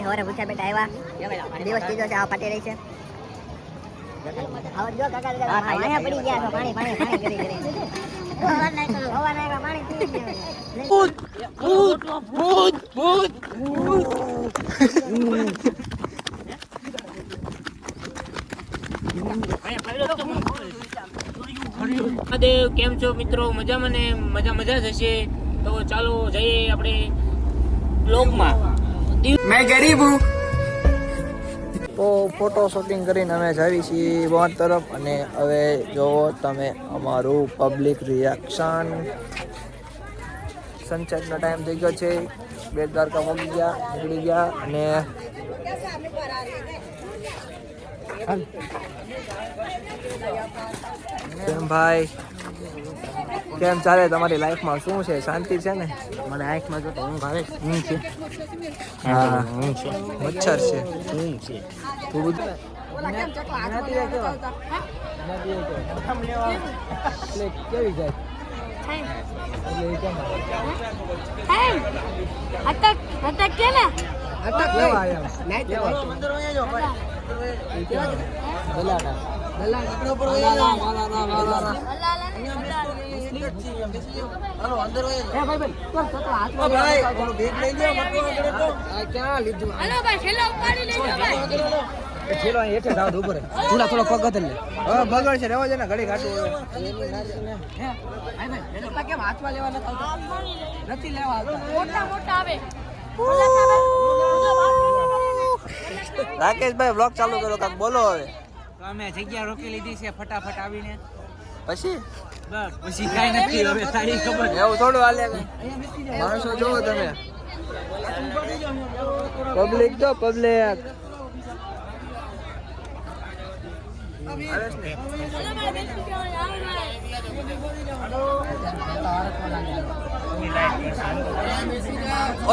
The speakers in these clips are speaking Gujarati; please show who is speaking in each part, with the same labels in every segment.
Speaker 1: સવારે ભૂખ્યા બેઠા આવ્યા દિવસ ત્રીજો છે આ ફાટી રહી છે આવો જો કાકા અહીંયા પડી ગયા તો પાણી પાણી પાણી કરી કરી હવા નાખ્યા પાણી પી ગયા ભૂત ભૂત ભૂત ભૂત
Speaker 2: મહાદેવ કેમ છો મિત્રો? મજામાં ને મજા થશે તો ચાલો જઈએ આપણે બ્લોગમાં.
Speaker 3: મેં ગરીબ હું. તો ફોટો શૂટિંગ કરીને અમે જાવી છીએ બોર તરફ અને હવે જોવો તમે અમારું પબ્લિક રિએક્શન. સનસેટનો ટાઈમ થઈ ગયો છે, બેટ દ્વારકા પહોંચી ગયા, નીકળી ગયા અને કેમ ભાઈ કેમ ચાલે તમારી લાઈફમાં? શું છે, શાંતિ છે ને?
Speaker 2: મને આંખમાં જો તો ઊંઘ આવે છે.
Speaker 3: હા
Speaker 2: ઊંઘ છે,
Speaker 3: મચ્છર છે.
Speaker 2: ઊંઘ છે.
Speaker 3: તું બધું કેવી જાય થોડો પગ લે બગડ છે રેવા છે ને ઘડી ઘાટું કેમ હાથમાં લેવા નથી લેવા રાકેશભાઈ બ્લોગ ચાલુ કરો, કાક બોલો હવે.
Speaker 2: અમે જગ્યા રોકી લીધી છે ફટાફટ આવીને,
Speaker 3: પછી
Speaker 2: બસ પછી કાઈ નથી હવે તારી ખબર.
Speaker 3: એવું થોડું હાલે માણસો જોવો તમે, પબ્લિક જો પબ્લિક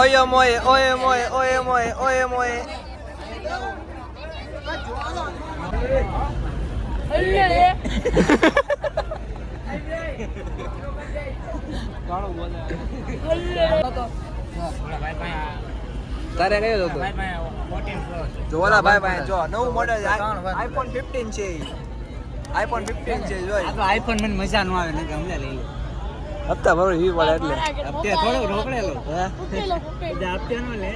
Speaker 3: ઓય મોય ઓય મોય ઓય મોય ઓય મોય તારે કયો હતો? જો ઓલા ભાઈ ભાઈ જો નવું મોડેલ આઈફોન 15 છે, આઈફોન 15 છે. જો
Speaker 2: આઈફોન મને મજા ન આવે ને ગમે લઈ લો.
Speaker 3: હપ્તા ભરો ઈ પડે એટલે
Speaker 2: હપ્તે થોડો રોકડેલો
Speaker 3: હે
Speaker 2: હપ્તે નો લે.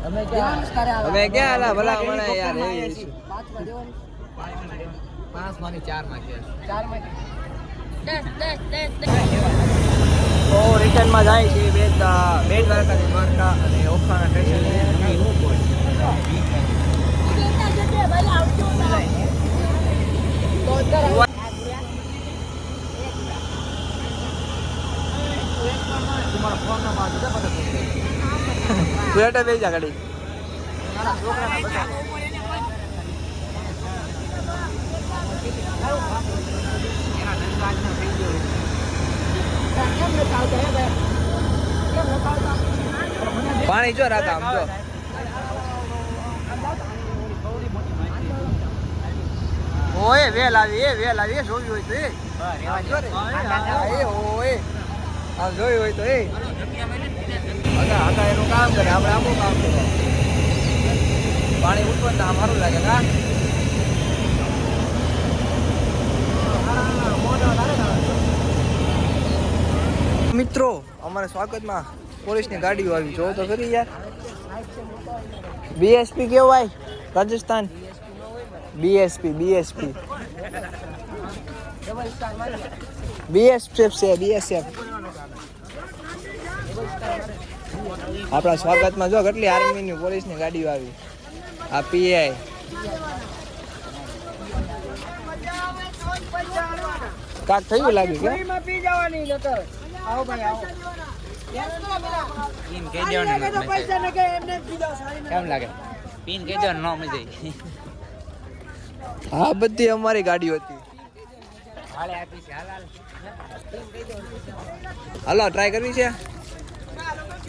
Speaker 3: અમે ક્યાં આલા ભલા મને યાર એવી છે.
Speaker 2: 5 માંથી 4 માં કે
Speaker 1: 4 માં 10
Speaker 3: તો રિટર્નમાં જાય છે બેટ દ્વારકાથી દ્વારકા અને ઓખાના સ્ટેશન તું બે જા ગાડી પાણી જો રાતા આમ જો ઓય વેલ આવી જોયું હોય તો એ ઓય આમ જોયું હોય તો એ આકા એનું કામ કરે, આપણે આપણું કામ કરે. પાણી ઉઠવા તો સારું લાગે ના મિત્રો. અમારા સ્વાગતમાં પોલીસની ગાડીઓ આવી, જોવો તો ખરી યાર. બીએસપી કેવાય રાજસ્થાન, બીએસપી છે બીએસએફ. આપણા સ્વાગતમાં જો કેટલી આર્મીની પોલીસની ગાડીઓ આવી. આ પીઆઈ કાક થયું લાગ્યું કે
Speaker 2: પી જવાની નતર આવો ભાઈ આવો. પીન કહી દેવાનું કેમ લાગે? પીન કહી દેવાનું ન મજા આવી.
Speaker 3: હા બધી અમારી ગાડીઓ હતી.
Speaker 2: હાલે આપી છે હાલ
Speaker 3: હાલો ટ્રાય કરવી છે.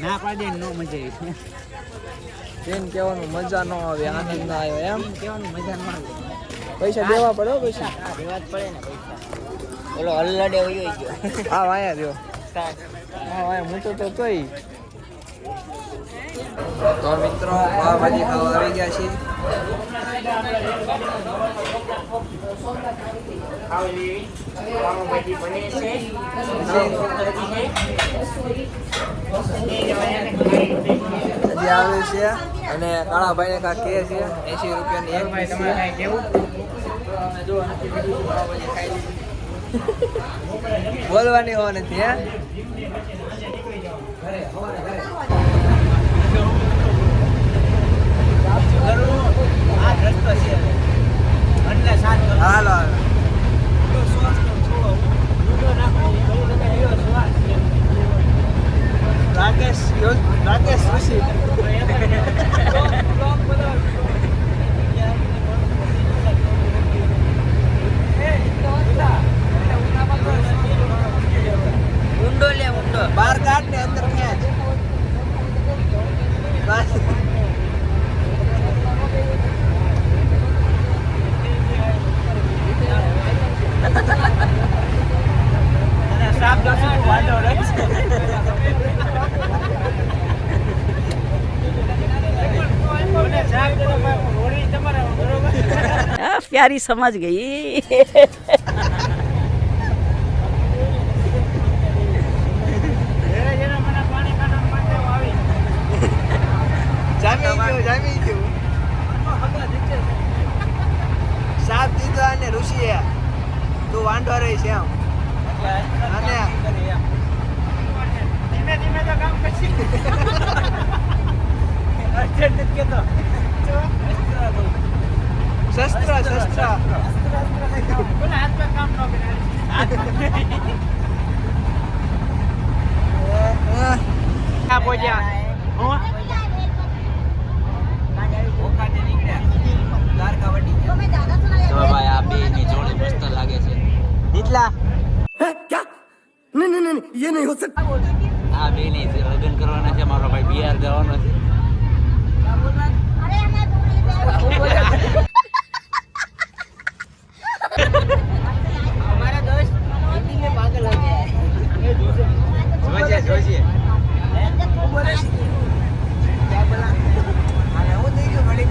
Speaker 2: ના પાડે નો મજા આવી.
Speaker 3: બેન કહેવાનું મજા ન આવે, આનંદ ના આવ્યો એમ
Speaker 2: કેવાનું મજા ન આવે.
Speaker 3: પૈસા દેવા પડે હો પછી.
Speaker 2: દેવા જ પડે ને પૈસા. ઓલો હલ્લડે વયો ગયો.
Speaker 3: હા વાયા રહ્યો. હા વાયા હું તો તોય તો મિત્રો પાવભાજી ખાવા આવી ગયા છીએ.
Speaker 2: પાવભાજી બને છે.
Speaker 3: હજી આવે છે અને કાળાભાઈને કાંક કહે છે 80 રૂપિયાની એક
Speaker 2: ભાઈ તમારે કાંઈ કેવું?
Speaker 3: જો પાવભાજી ખાઈ લીધી. બોલવાની હો નથી હે. હાલો રાકેશ ઋષિ ઊંડો લે ઊંડો બહાર કાઢ ને અંદર ખેંચ.
Speaker 4: प्यारी समझ गई.
Speaker 3: જામી ગયું સાપ દીધો અને ઋષિએ તું વાંઢો રહી છે એમ અને
Speaker 2: ધીમે ધીમે તો કામ પછી
Speaker 3: શસ્ત્ર
Speaker 2: બોલે હાથમાં કામ ન કરે. આ બોલ્યા હું
Speaker 5: તો ભાઈ આ બે ની જોડી મસ્ત લાગે છે.
Speaker 3: નીચલા
Speaker 5: આ બે ની લગ્ન કરવાના છે. મારો ભાઈ બિહાર જવાનો છે.
Speaker 1: हमारा दोस्त हिंदी में पागल हो गया है.
Speaker 3: જોઈએ क्या बोला अरे वो देखो बड़ी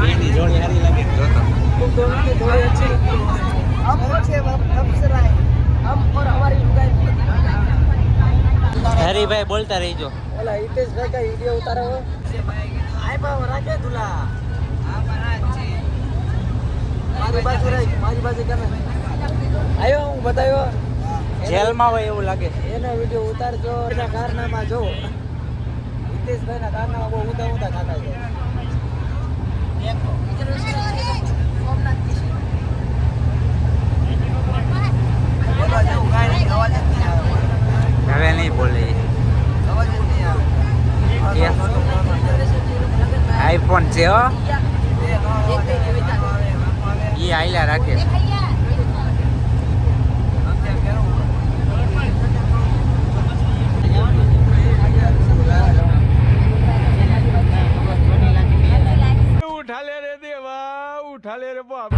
Speaker 5: બે ની જોડી સારી લાગે જોતો.
Speaker 3: हम अच्छे अफसर आए हम और हमारी लुगाई
Speaker 5: હરીભાઈ બોલતા રહીજો.
Speaker 3: ઓલા હિતેશભાઈ કા વિડિયો ઉતારો આય પાવ રાખે તુલા મારી બાજુ કેમે આયો હું બતાવ્યો
Speaker 5: જેલમાં હોય એવું લાગે.
Speaker 3: એનો વિડિયો ઉતારજો એના કારનામા જો હિતેશભાઈ ના કારનામા બહુ ઊંધા ખાતા છે.
Speaker 5: હવે નહીં બોલે. આઈફોન છે હો. ઈ આયલા રાખે.
Speaker 6: उठा ले रे देवा उठा ले रे बाप.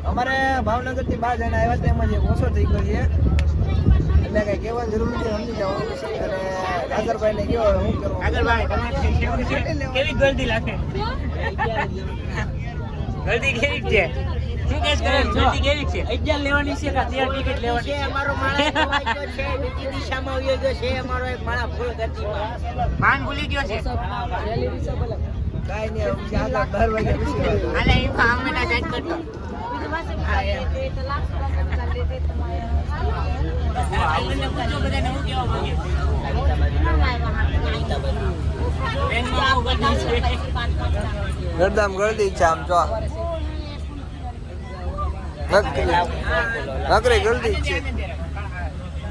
Speaker 3: અમારે ભાવનગર થી 12 જણા આવ્યા હતા એમાં જે ઓછો થઈ ગયો છે એટલે કઈ કહેવાની જરૂર નથી સમજી જાવ. અને નાગરભાઈ ને કેવો હું કરું
Speaker 2: આગળભાઈ કેવી ગલતી લાગે? ગલતી કેવી છે? શું કેસ કરે? ગલતી કેવી છે?
Speaker 4: 11 લેવાની છે કે 13 ટિકિટ લેવાની છે?
Speaker 1: અમારો માણસ ખોવાઈ ગયો છે, બીજી દિશામાં વયો ગયો છે. અમારો એક માણસ ફૂલ ગતિમાં.
Speaker 2: માન ભૂલી ગયો છે.
Speaker 3: કાંઈ નહીં હવે આગળ 12 વાગ્યા પછી
Speaker 2: આલે ઈ ફામના ચેક કરતો. આપણને પૂછો બધાને હું કેવા માંગે. બેનમાં બહુ ગલતી છે.
Speaker 3: ગરદામ ગળદી છે આમ જો નકરી ગળદી છે.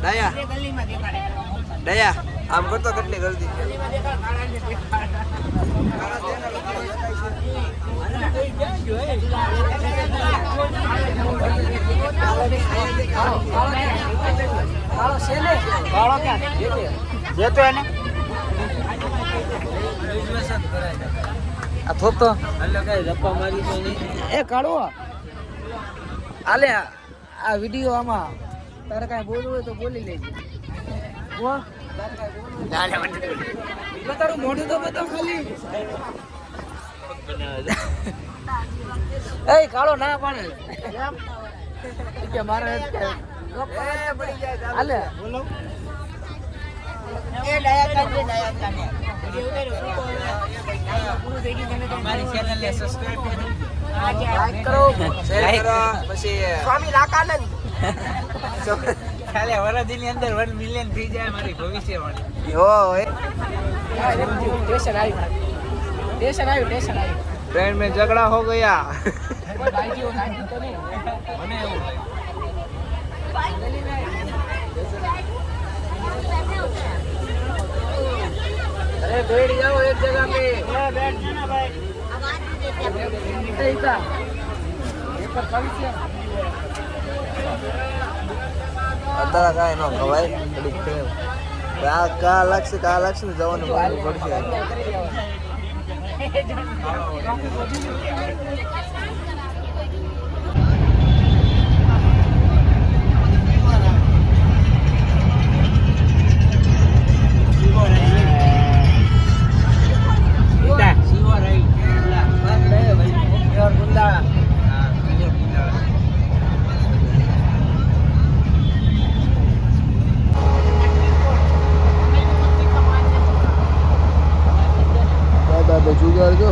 Speaker 3: દયા
Speaker 2: ગલીમાં દેખાડે
Speaker 3: દયા આમ કરતો કેટલી ગલતી
Speaker 2: ગલીમાં દેખાડ કાળાને દેખાડ
Speaker 3: આ થોપ તો
Speaker 4: એ કાઢો આલે આ વિડિયો આમાં તારે કાંઈ બોલવું હોય તો બોલી લેજે તારું મોઢું તો બતાવ ખાલી એ કાળો ના પાડે કે મારે હાલે બોલો
Speaker 1: એ ડાયા કાઢે ડાયા કાઢે
Speaker 2: પૂરું થઈ ગયું તમે
Speaker 5: મારી ચેનલને સબસ્ક્રાઇબ કરો.
Speaker 3: લાઈક કરો શેર કરો પછી
Speaker 1: સ્વામી રાકાનંદ
Speaker 5: ખાલી વરદીની અંદર 1 મિલિયન થઈ જાય મારી ભવિષ્યવાણી.
Speaker 3: ઓ
Speaker 4: સ્ટેશન આવ્યું
Speaker 3: ट्रेन में झगड़ा हो गया
Speaker 4: ભાઈ જેવો નાખી તો નહીં
Speaker 5: મને એવું લાગે.
Speaker 4: अरे बैठ जाओ एक जगह पे
Speaker 2: बैठ जाना भाई
Speaker 3: અત્યારે કાંઈ ન ખવાય ઘડીક ખેલ કા લાગશે ને જવાનું બોલવું પડશે દાદા જુગાર જો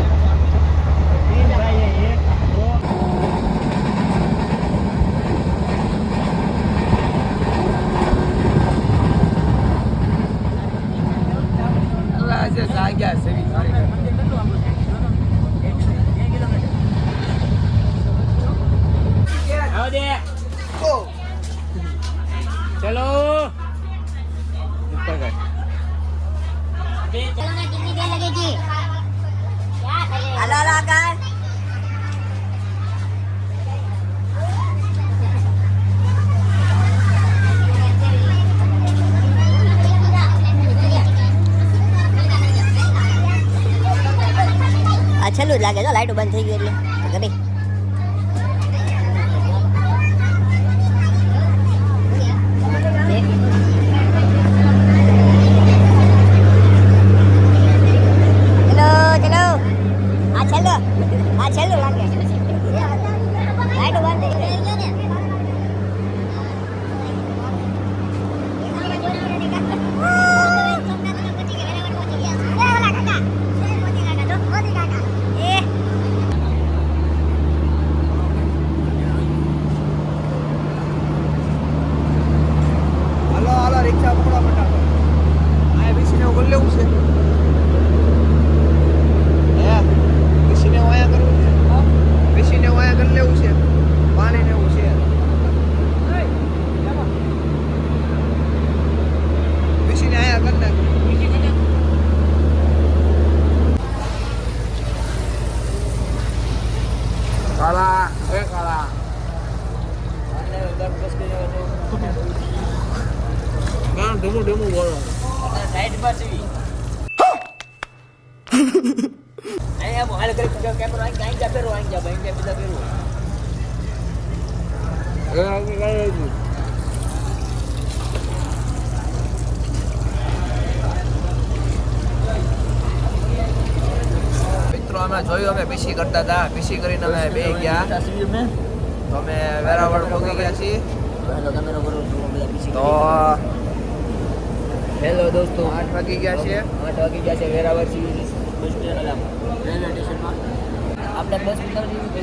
Speaker 2: आओ दे चलो
Speaker 3: ऊपर कर
Speaker 1: चलो ना कितनी देर लगेगी क्या करें हलो हलो आकाश છેલ્લું જ લાગે છે લાઈટો બંધ થઈ ગઈ એટલે ગમે છેલ્લું લાગે લાઈટો બંધ થઈ ગઈ
Speaker 3: હાલો રિક્ષા પકડો ફટાફટ આ બેસીને ઉપર લેવું છે બેસીને વાયા કરવું છે બેસીને વાયા કરી લેવું છે પાણી લેવું છે બેસીને આયા કરી નાખ કાલા એ કાલા ગામ ઢમુ ઢમુ બોલો
Speaker 5: સાઈડ પર સીવી અહીંયા મોહાલ કરી કેમેરો આઈ જા પેરો આઈ જા ભાઈ કે બધા પેરો મિત્રો અમે જોયું અમે પીસી કરતા હતા પીસી કરીને અમે બે ગયા તો અમે વેરાવળ પહોંચી ગયા છીએ તો હેલો દોસ્તો 8 વાગી ગયા છે વેરાવળ બસ સ્ટેશન રેલવે સ્ટેશનમાં આપણે 10 મિનિટ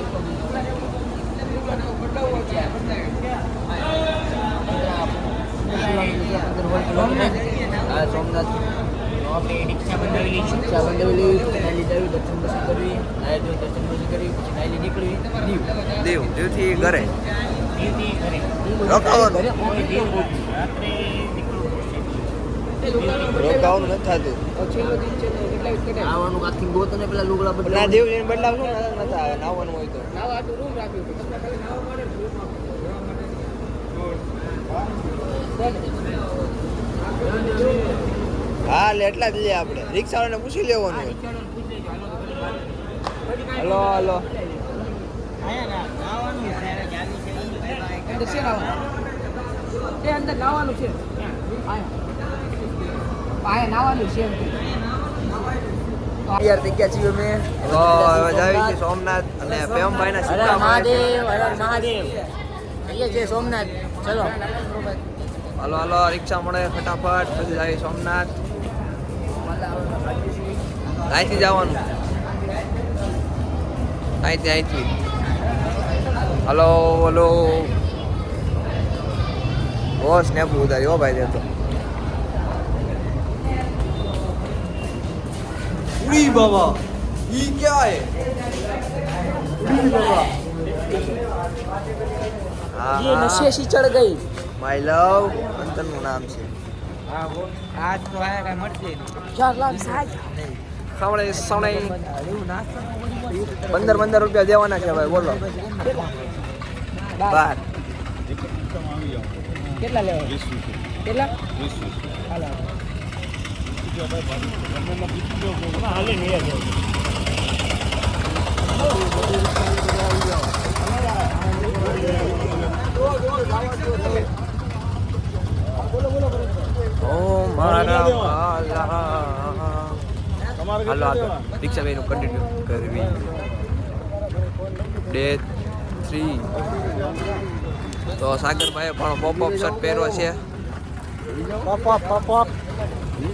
Speaker 5: સોમનાથ આપણે રિક્ષા બંધાવેલી દર્શન કરવી દર્શન કરી પછી નાયલી નીકળવી દીવથી ઘરે
Speaker 2: દીવથી ઘરે.
Speaker 3: રોકાવાનું
Speaker 2: કોઈ દીવ રાત્રે નીકળવું
Speaker 3: રોકાવાનું નથી થતું.
Speaker 4: છેલ્લો દિન છે ને કેટલા કટાય
Speaker 5: આવવાનું આખી ગોત અને પેલા લુગડા
Speaker 3: ના
Speaker 5: બદલા
Speaker 3: દેવ જઈને બદલાવશું ને મજા આવે નાવાનું હોય તો.
Speaker 4: નાવા આટલું રૂમ રાખ્યું છે તમને ખાલી નાવા મળે ને
Speaker 3: હા લે એટલા જ લે આપણે રિક્ષાવાળાને પૂછી લેવાનું હોય. હલો હલો
Speaker 4: અંદર છે નાવાનું એ અંદર નાવાનું છે આયા નાવાનું છે એમ.
Speaker 3: તૈયાર થઈ ગયા છીએ મેં. તો હવે જાવી છે સોમનાથ અને પ્રેમભાઈના
Speaker 2: હર
Speaker 3: સિક્કા મળે છે.
Speaker 2: મહાદેવ હર મહાદેવ જઈએ છીએ સોમનાથ ચલો
Speaker 3: હલો હલો રિક્ષા મળે ફટાફટ પછી જાય સોમનાથ. અહીંથી જવાનું અહીંથી હલો હલો ઓ સ્નેપ ઉતારી હો ભાઈ દેતો ઉડી બાબા ઈ ક્યાં હે ઉડી બાબા
Speaker 4: ये नशे सी चढ़ गई
Speaker 3: માય લવ અંતરનું નામ છે.
Speaker 4: आज तो आया का मर गई 4 लाख साठ
Speaker 3: સાવણે સાવણે 15 રૂપિયા દેવાના છે ભાઈ બોલો. બાર
Speaker 4: કેટલા લેવા કેટલા હાલો
Speaker 2: હાલે નહીં આવે.
Speaker 3: ઓ મારા વાલા હાલો આગળ રિક્ષા ભાઈનું કન્ટિન્યુ કરવી. ડે 3 તો સાગરભાઈએ પણ પોપઅપ શર્ટ પહેર્યો છે.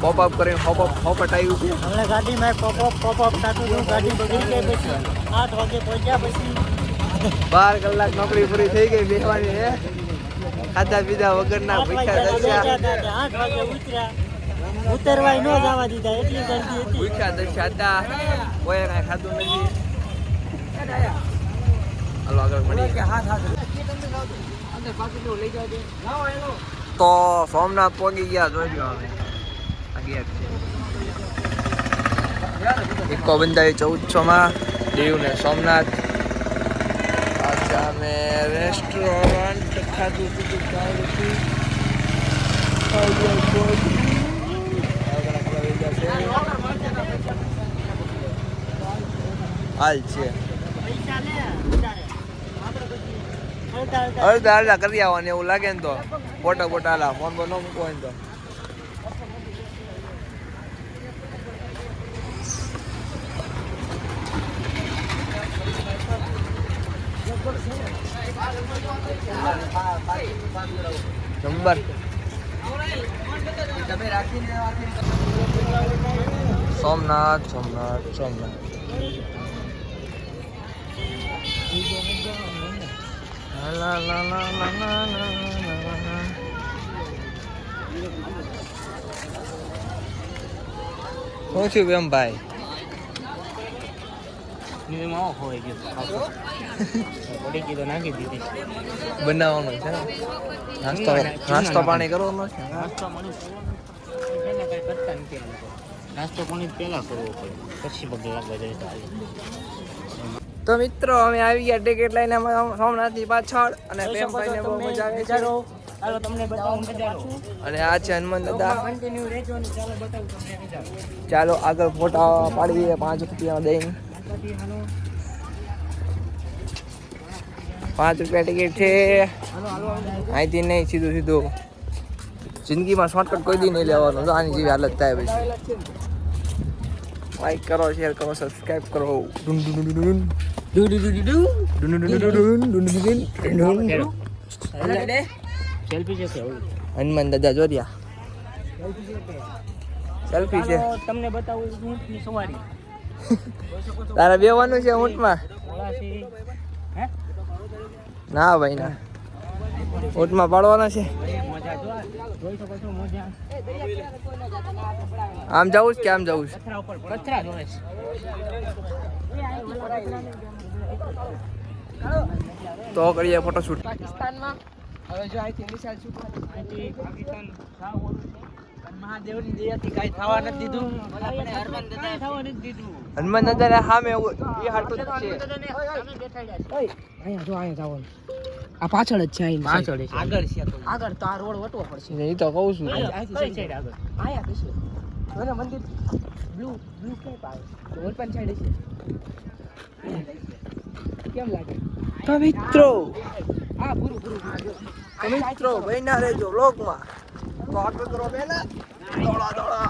Speaker 3: પોપઅપ કરીને પોપઅપ આવ્યું છે.
Speaker 1: હમણાં ગાડીમાં પોપઅપ થતું હતું ગાડી બગડી ગઈ પછી 8 વાગે પહોંચ્યા પછી
Speaker 3: 12 કલાક નોકરી પૂરી થઈ ગઈ બેસવાની હે ખાધા પીધા વગરના ભૂખ્યા દસ્યા
Speaker 1: 8 વાગે ઉતર્યા ઉતરવાય ન જવા દીધા એટલી જલ્દી હતી
Speaker 3: ભૂખ્યા દસ્યા હતા કોઈ કાંઈ ખાધું નથી. હાલો આગળ મળીએ. તો સોમનાથ પહોંચી ગયા જોઈ લો હવે આ ગેટ છે. ઇકો બંધાઈ 1400 દીવ ને સોમનાથ. આ સામે રેસ્ટોરન્ટ ખાધું પીધું ખાવું હાલ છે અડધા કરી આવવાની એવું લાગે ને તો ફોટો હાલા ફોન પર ન મૂકવો હોય ને તો. નંબર સોમનાથ સોમનાથ સોમનાથ લા લા લા લા લા લા લા. શું થયું એમ ભાઈ?
Speaker 2: નિયમમાં હોય ગયો પડી ગઈ તો નાખી દીધી.
Speaker 3: બનાવવાનું છે ને? નાસ્તો પાણી કરવાનો છે.
Speaker 2: નાસ્તો પાણી પહેલા કઈ કરતા નથી આ લોકો. નાસ્તો પાણી પહેલા કરવો પડે પછી પગે લાગવા જાય તો હાલે.
Speaker 3: તો મિત્રો અમે આવી ગયા ટિકિટ લઈને સોમનાથની પાછળ અને પ્રેમભાઈને બહુ મજા આવે છે.
Speaker 2: ચાલો તમને બતાવું નજારો.
Speaker 3: અને આ છે હનુમાન દાદા.
Speaker 2: કન્ટિન્યુ રહેજો ને ચાલો બતાવું તમને નજારો.
Speaker 3: ચાલો આગળ ફોટા પાડીએ 5 રૂપિયા દઈને. 5 રૂપિયા ટિકિટ છે. અહીંથી નહીં સીધું જિંદગીમાં શોર્ટકટ કોઈ દી નહીં લેવાનું. તો આની જેવી હાલત થાય પછી. લાઈક કરો શેર કરો સબસ્ક્રાઇબ કરો.
Speaker 2: સેલ્ફી છે કે
Speaker 3: હનુમાન દાદા જોરિયા સેલ્ફી છે.
Speaker 2: ચાલો તમને બતાવું ઊંટની સવારી.
Speaker 3: તારે બેવાનું છે ઊંટમાં?
Speaker 2: ઓલાથી હે
Speaker 3: ના ભાઈ ના, ઊંટમાં પાડવાના છે.
Speaker 2: મજા જોઈ શકો છો મજા.
Speaker 3: આમ જવું છે કે આમ જવું છે?
Speaker 2: પથરા ઉપર પથરા જોવે છે.
Speaker 3: તો કરીએ ફોટોશૂટ.
Speaker 4: પાકિસ્તાનમાં હવે જો અહીંથી નિશાળ શૂટ મહાદેવની દયાથી કાંઈ થવા નથી દીધું.
Speaker 3: હનુમાન દાદા સામે એ હાટું જ છે.
Speaker 4: અહીંયા જો અહીંયા જવાનું આ પાછળ જ છે પાછળ આગળ છે આગળ તો આ રોડ વટવો પડશે
Speaker 3: એ તો કહું છું.
Speaker 4: આયા કશે મને મંદિર બ્લુ કેપ આવે તો ઓપન સાઈડ છે કેમ લાગે
Speaker 3: તો મિત્રો
Speaker 4: હા પૂરું
Speaker 3: બન્યા રહેજો વ્લોગમાં. તો આગળ કરો પહેલા દોડા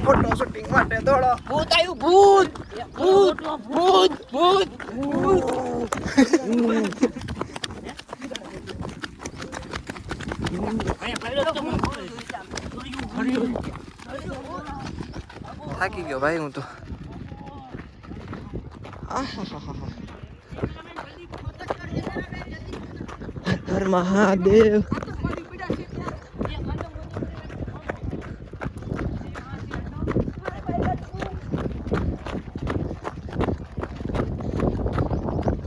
Speaker 3: ફોટો શૂટિંગ માટે દોડો.
Speaker 4: ભૂત આવ્યું ભૂત ભૂત ભૂત ભૂત
Speaker 3: થાકી ગયો ભાઈ હું તો. હર મહાદેવ.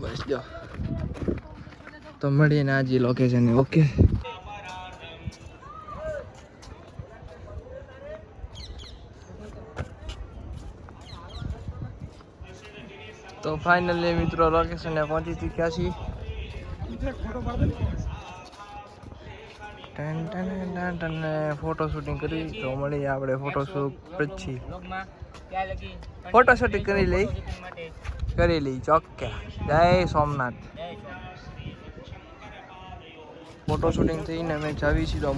Speaker 3: બસ જો તો મળીએ ને આજે લોકેશન. ઓકે તો ફાઇનલી મિત્રો લોકેશને પહોંચી ચૂક્યા છીએ. ફોટો શૂટિંગ કરી તો મળીએ આપણે ફોટોશૂટ પછી. ફોટો શૂટિંગ કરી લઈ ચોક્કસ. જય સોમનાથ. ફોટો શૂટિંગ થઈને અમે જાવી છીએ તો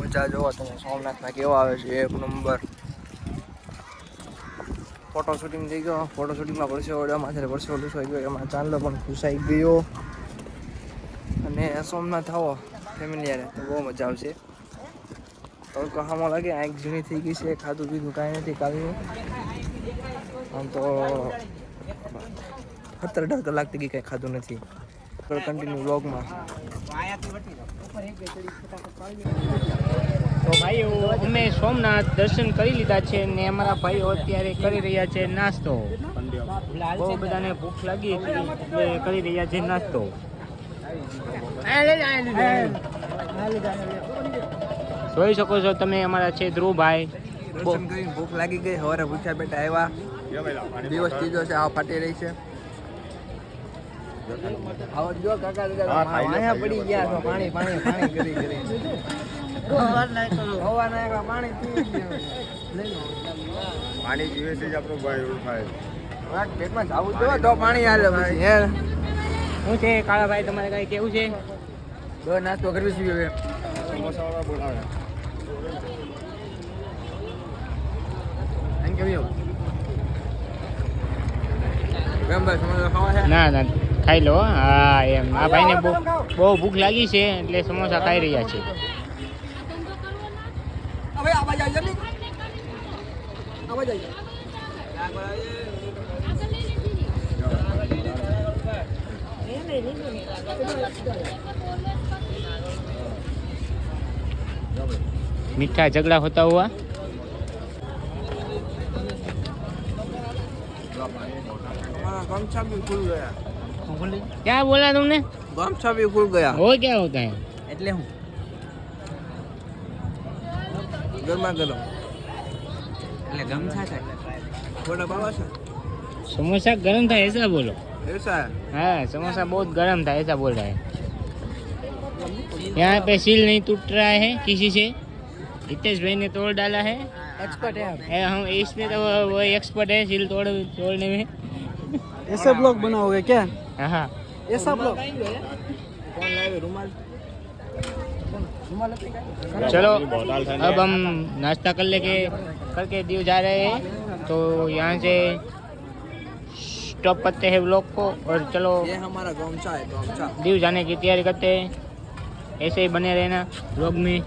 Speaker 3: મજા જોવો તમે સોમનાથમાં કેવા આવે છે. એક નંબર ફોટો શૂટિંગ થઈ ગયો. ફોટો શૂટિંગમાં પરસેવો લૂસાઈ ગયો. એમાં ચાંદલો પણ ઘૂસાઈ ગયો. અને સોમનાથ આવો ફેમિલી યારે તો બહુ મજા આવશે. તડકો હામો લાગે, આંખ ઝીણી થઈ ગઈ છે. ખાધું પીધું કાંઈ નથી કાલનું. આમ તો 17-18 કલાક થઈ ગઈ કાંઈ ખાધું નથી. કન્ટિન્યુ વ્લોગમાં.
Speaker 2: તો ભાઈઓ અમે સોમનાથ દર્શન કરી લીધા છે ને અમારા ભાઈઓ અત્યારે કરી રહ્યા છે નાસ્તો. બહુ બધાને ભૂખ લાગી હતી એટલે કરી રહ્યા છે નાસ્તો. જોઈ શકો છો તમે અમારા છે ધ્રુવભાઈ.
Speaker 3: દર્શન કરીને ભૂખ લાગી ગઈ. સવારે ભૂખ્યા પેટા આવ્યા. દિવસ ત્રીજો છે આ ફાટી રહી છે.
Speaker 4: જો કાકા અહીંયા પડી ગયા તો પાણી કરી પાણી પી
Speaker 6: પાણી પીવે છે જ આપણો ભાઈ ઉઠાય.
Speaker 3: પેટમાં જાવું જો તો પાણી હાલે પછી યાર.
Speaker 2: શું છે કાળાભાઈ તમારે કઈ કેવું છે?
Speaker 3: જો નાસ્તો કરવી છે હવે.
Speaker 6: સમોસાવાળા બોલાવે.
Speaker 3: Thank you. કેમ ભાઈ સમોસા ખાવા છે?
Speaker 2: ના ખાઈ લો. હા એમ આ ભાઈને બહુ ભૂખ લાગી છે એટલે સમોસા ખાઈ રહ્યા છે.
Speaker 3: હવે આવા જાય જલ્દી. આવા જાય.
Speaker 2: मीठा झगड़ा होता हुआ
Speaker 3: गमछा भी खुल गया.
Speaker 2: क्या बोला तुमने?
Speaker 3: गमछा भी खुल गया.
Speaker 2: वो क्या होता है?
Speaker 3: એટલે હું ગરમા ગરમ એટલે ગમછા થાય. થોડા બાવા છે.
Speaker 2: समोसा गर्म था ऐसा बोलो.
Speaker 3: ऐसा है.
Speaker 2: हाँ समोसा बहुत गर्म था ऐसा बोल रहा है. यहाँ पे सील नहीं टूट रहा है किसी से. हितेश भाई ने तोड़ डाला है.
Speaker 4: एक्सपर्ट है आप.
Speaker 2: हम इसमें तो वो एक्सपर्ट है सील तोड़ने में.
Speaker 4: ऐसा ब्लॉग बनाओगे क्या?
Speaker 2: हाँ
Speaker 4: ऐसा ब्लॉग
Speaker 3: कौन लाए रुमाल?
Speaker 2: चलो अब हम नाश्ता करके दीव जा रहे हैं. तो यहाँ से स्टॉप करते हैं ब्लॉग को और चलो
Speaker 3: ये हमारा गमछा है. गमछा
Speaker 2: दीव जाने की तैयारी करते हैं. ऐसे ही बने रहना ब्लॉग में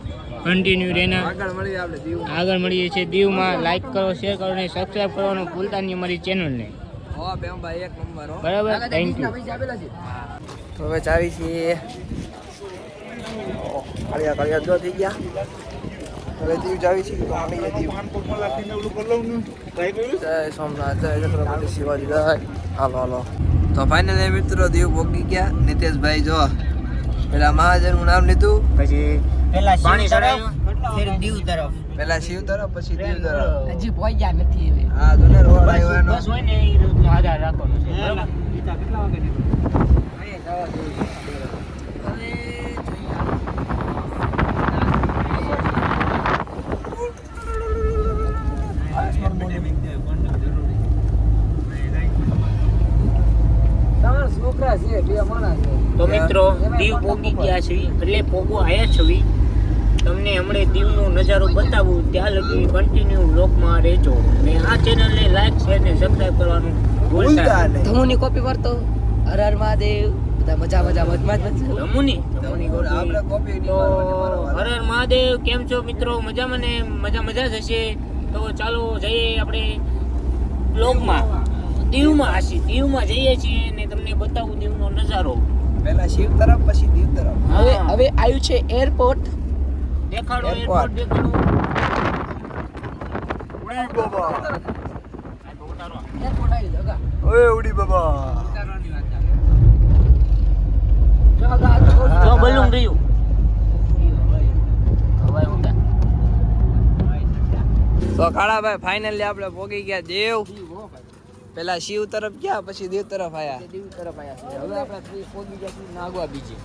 Speaker 2: કન્ટિન્યુ રહેના.
Speaker 3: આગળ મળીએ આપણે દીવ.
Speaker 2: આગળ મળીએ છીએ દીવમાં. લાઈક કરો, શેર કરો અને સબસ્ક્રાઈબ કરવાનું ભૂલતા નહીં અમારી ચેનલને.
Speaker 3: હા બેમ ભાઈ એક નંબર હો.
Speaker 2: બરાબર, થેન્ક યુ.
Speaker 3: તો હવે ચાવી છીએ. કળિયા જો થઈ ગયા. હવે દીવ જાવી છે તો અમે દીવ જય સોમનાથ જય છત્રપતિ શિવાજી જય હાલો તો ફાઇનલી મિત્રો દીવ પહોંચી ગયા નિતેશભાઈ જો પેલા મહાજનનું નામ લીધું
Speaker 2: પછી
Speaker 1: પેલા
Speaker 2: પાણી
Speaker 1: શિવ તરફ
Speaker 2: ચડાવ્યું.
Speaker 1: ફેર દીવ તરફ
Speaker 3: પેલા શિવ તરફ પછી દીવ તરફ
Speaker 1: હજી પહોંચ્યા નથી હવે
Speaker 3: હા દુનિયા રોડ આવ્યો એનો
Speaker 2: બસ હોય ને એ રીતનો આધાર રાખવાનો છે બરાબર?
Speaker 4: છોકરા છે બે માણસ છે
Speaker 2: તો મિત્રો દીવ પોગી ગયા છે એટલે પોગો આયા છવી તમને હમણે દીવનો નજારો બતાવું ત્યાં લગી કન્ટિન્યુ વ્લોગમાં રહેજો ને આ ચેનલને લાઈક શેર ને સબસ્ક્રાઇબ કરવાનું ભૂલતા નહીં.
Speaker 4: ધમુની કોપી કરતો હર હર મહાદેવ બધા મજા
Speaker 2: રમુની
Speaker 3: આપણે કોપી
Speaker 2: તો હર હર મહાદેવ કેમ છો મિત્રો મજામાં ને મજા જ હશે તો ચાલો જઈએ આપણે વ્લોગમાં દીવમાં જઈએ છીએ ને તમને બતાવું દીવનો નજારો
Speaker 3: પેલા શિવ તરફ પછી દીવ તરફ
Speaker 4: હવે આવ્યું છે એરપોર્ટ
Speaker 2: દેખાડો
Speaker 3: Airport.
Speaker 2: એરપોર્ટ દેખાડો
Speaker 3: ઉડી બાબા
Speaker 4: એરપોર્ટ આવી જગા
Speaker 3: ઓય ઉડી બાબા
Speaker 2: જો બલૂન રહ્યું હવે ઊંડા
Speaker 3: તો કાળાભાઈ ફાઇનલી આપણે પહોંચી ગયા દેવ પેલા શિવ તરફ ગયા પછી દેવ તરફ આયા
Speaker 4: देव तरफ आया है હવે આપણે પોગી ગયા છીએ નાગવા બીજે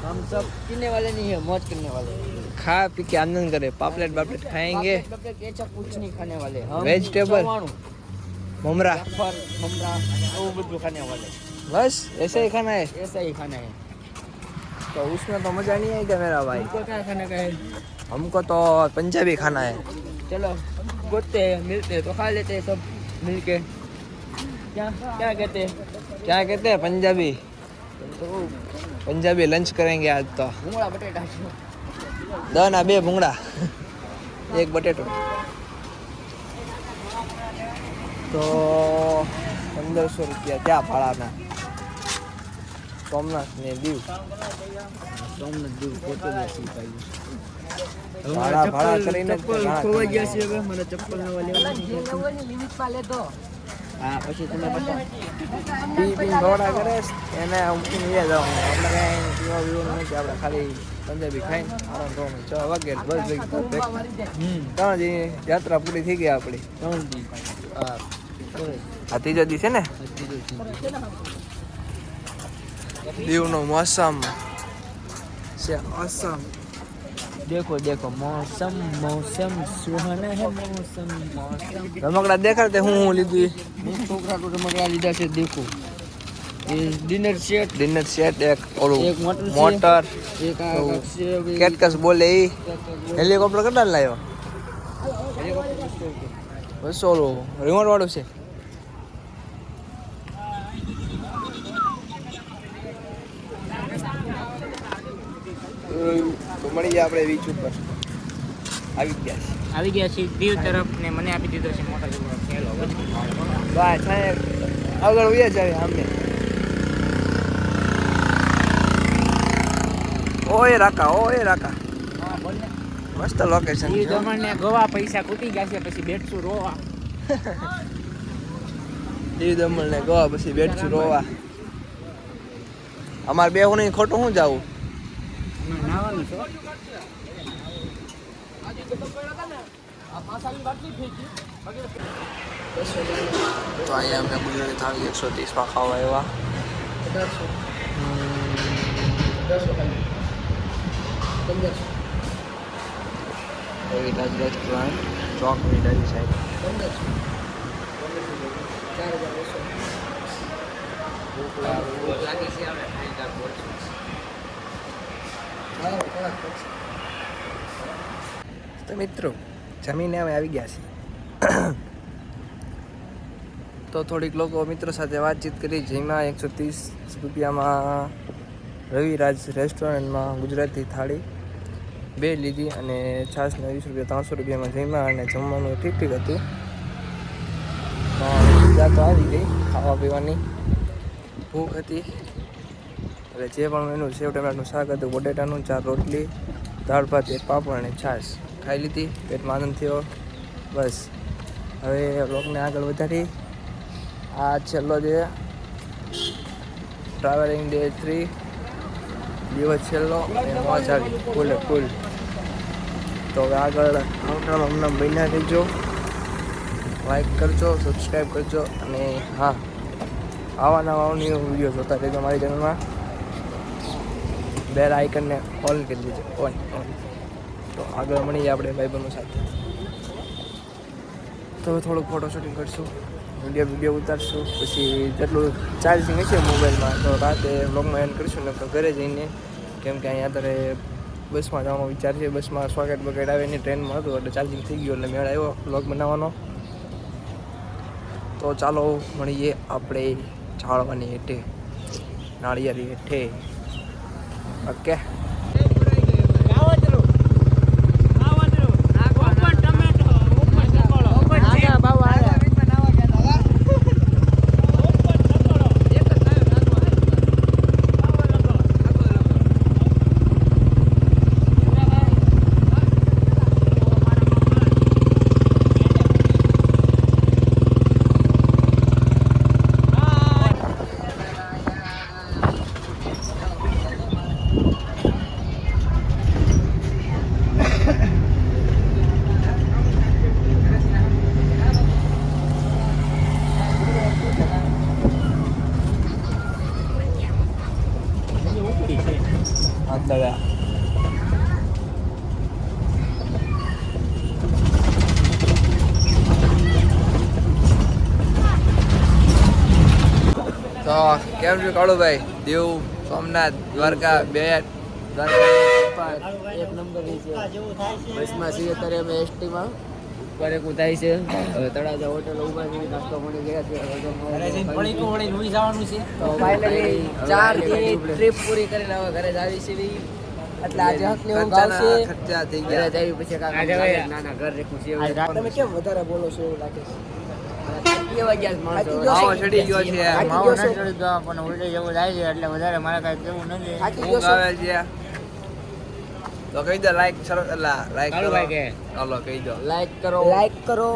Speaker 4: हम सब पीने वाले नहीं है मौज करने वाले हैं
Speaker 3: खा पी के आनंद करे पापलेट बापलेट खाएंगे
Speaker 4: केचप कुछ नहीं खाने वाले हम
Speaker 3: वेजिटेबल
Speaker 4: चवाणु,
Speaker 3: ममरा
Speaker 4: जाफर ममरा वो બધું खाने वाले
Speaker 3: बस ऐसे ही खाना है
Speaker 4: ऐसा ही खाना है
Speaker 3: तो उसमें तो मजा नहीं आएगा मेरा भाई
Speaker 4: हमको क्या खाने का है
Speaker 3: हमको तो पंजाबी खाना है
Speaker 4: चलो गोते हैं मिलते हैं तो खा लेते हैं सब मिलके क्या क्या कहते हैं
Speaker 3: क्या कहते हैं पंजाबी
Speaker 4: तो
Speaker 3: पंजाबी लंच करेंगे आज तो
Speaker 4: भूंगड़ा बटेटा છે.
Speaker 3: दना बे भूंगड़ा एक बटेटो तो 1500 रुपया क्या भाड़ा में सोमनाथ ने दीव
Speaker 4: સોમનાથ દીવ પોતે બેસી પાઈ
Speaker 3: ભાડા કરીને જ ઘણા
Speaker 4: ખોવાઈ ગયા છે હવે મને ચપ્પલ નવા લેવા લિમિટમાં લેતો હા પછી તમે બધા
Speaker 3: પી ભવડા કરે એને ઉઠીને લઈ જવાનું આપણે કાંઈ પીવા પીવાનું નથી આપણે ખાલી પંજાબી ખાઈને આરામ કરવાનું 6 વાગે બસ ભેગી 3 દી યાત્રા પૂરી થઈ ગઈ આપણી આ ત્રીજો દી છે ને દીવનો મોસમ છે ઓસમ
Speaker 4: देखो देखो मौसम मौसम सुहाना है मौसम मौसम
Speaker 3: રમકડા દેખાડતે હું લીધું
Speaker 4: छोकरा को रमकड़ा लीधा से देखो ये डिनर सेट
Speaker 3: ડિનર સેટ એક ઓલું
Speaker 4: એક મોટર છે.
Speaker 3: મોટર
Speaker 4: एक
Speaker 3: तो
Speaker 4: से
Speaker 3: કેટકસ બોલે ઈ હેલિકોપ્ટર કેટલા લાવ્યો બસ ઓલું રિમોટ વાળું છે તો મળી જાય આપણે બીચ ઉપર આવી ગયા છે
Speaker 2: આવી ગયા છીએ દીવ તરફ ને મને આપી દીધો છે મોટા જેવો થેલો
Speaker 3: બસ આગળ ઉયા જાય આમને ઓય રાકા મસ્ત લોકેશન
Speaker 2: દીવ દમણને ગોવા પૈસા ખૂટી ગયા છે પછી બેઠશું રોવા
Speaker 3: દીવ દમણ ને ગોવા પછી બેઠશું રોવા અમારે બે હું ખોટું શું જાવું
Speaker 2: નાવાનું છો
Speaker 3: તો અહીંયા અમે ગુજરાતી થાળી 130 માં ખાવા આવ્યા રવિરાજ રેસ્ટોરન્ટ ચોક ડાબી સાઈડ તો મિત્રો જમીને અમે આવી ગયા છીએ તો થોડીક લોકો મિત્રો સાથે વાતચીત કરી જેમાં 130 રૂપિયામાં રવિરાજ રેસ્ટોરન્ટમાં ગુજરાતી થાળી બે લીધી અને છાશને 20 રૂપિયા 300 રૂપિયામાં જમ્યા અને જમવાનું ઠીક હતું મજા તો આવી ગઈ ખાવા પીવાની ભૂખ હતી એટલે જે પણ મેનુ સેવ ટમેટાનું શાક હતું બટેટાનું 4 રોટલી દાળ ભાત 1 પાપડ અને છાશ ખાઈ લીધી, પેટમાં આનંદ થયો. બસ હવે વ્લોગને આગળ વધારી. આ છેલ્લો જે ટ્રાવેલિંગ ડે 3 દિવસ છેલ્લો એ મોજ આવી ફૂલે ફૂલ. તો હવે આગળ આવનારમાં હમણાં બન્યા રહેજો, લાઈક કરજો, સબસ્ક્રાઈબ કરજો અને હા આવા નવા વિડીયો જોતા રહેજો મારી ચેનલમાં. બેલ આઇકનને ઓન કરી દેજો, ઓન. તો આગળ મળીએ આપણે ભાઈબંધો સાથે. તો થોડુંક ફોટો શૂટિંગ કરશું, વિડીયો ઉતારશું, પછી જેટલું ચાર્જિંગ હશે મોબાઈલમાં તો રાતે વ્લોગમાં એન્ડ કરીશું. ને તો ઘરે જઈને, કેમ કે અહીંયા અત્યારે બસમાં જવાનો વિચાર છે. બસમાં સોકેટ બકેટ આવે નહીં, ટ્રેનમાં હતું એટલે ચાર્જિંગ થઈ ગયું એટલે મેળ આવ્યો વ્લોગ બનાવવાનો. તો ચાલો મળીએ આપણે ઝાડવાની હેઠે, નાળિયેરી હેઠે. ઓકે. દવા તો કેમ છો કાળુભાઈ? દીવ, સોમનાથ, દ્વારકા, બેટ દ્વારકા
Speaker 5: એક નંબર બસમાં છીએ અત્યારે અમે એસટીમાં ઉપર એક ઉતારી છે. હવે તળાજા હોટલ ઉભા છે, નાસ્તો પાણી ગયા છે. તો ફાઇનલી 4 દી ટ્રીપ પૂરી કરીને હવે ઘરે જ આવી છે. એટલે આજે હકની ઊંઘ આવશે.
Speaker 3: ખર્ચા થઈ
Speaker 5: ઘરે
Speaker 3: ગયા.
Speaker 5: જઈ પછી નાના ઘર રેખું છે. તમે કેમ વધારે બોલો છો એવું લાગે છે? કેવા ગયા છે માણસો?
Speaker 3: માવો ચડી ગયો છે,
Speaker 2: માવો ના ચડી ગયો પણ ઉલટી જેવું થાય છે એટલે વધારે મારે કાંઈ કેવું નથી.
Speaker 3: ઊંઘ આવે છે. તો કહી દો લાઈક લાઈક કરો.
Speaker 2: કાળુભાઈ કે
Speaker 3: ચાલો કહી દો.
Speaker 5: લાઈક કરો,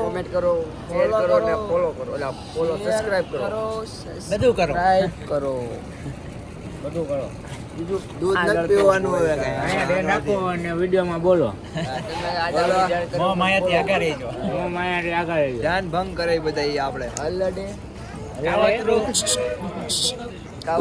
Speaker 5: કોમેન્ટ કરો, શેર કરો અને ફોલો કરો. એટલે ફોલો સબસ્ક્રાઇબ કરો,
Speaker 2: બધું કરો,
Speaker 5: લાઈક કરો.
Speaker 2: બધું કરો.
Speaker 5: બીજું
Speaker 3: દૂધ નથી પીવાનું હવે
Speaker 2: અહીંયા ધ્યાન રાખો અને વિડીયોમાં બોલો.
Speaker 5: તમે આગળ વિચાર કરો.
Speaker 2: હું માયાથી આગળ રહેજો.
Speaker 3: ધ્યાન ભંગ કરે બધા ઈ આપણે.
Speaker 5: અલ્લડે
Speaker 2: કાવતરું.
Speaker 5: કાવ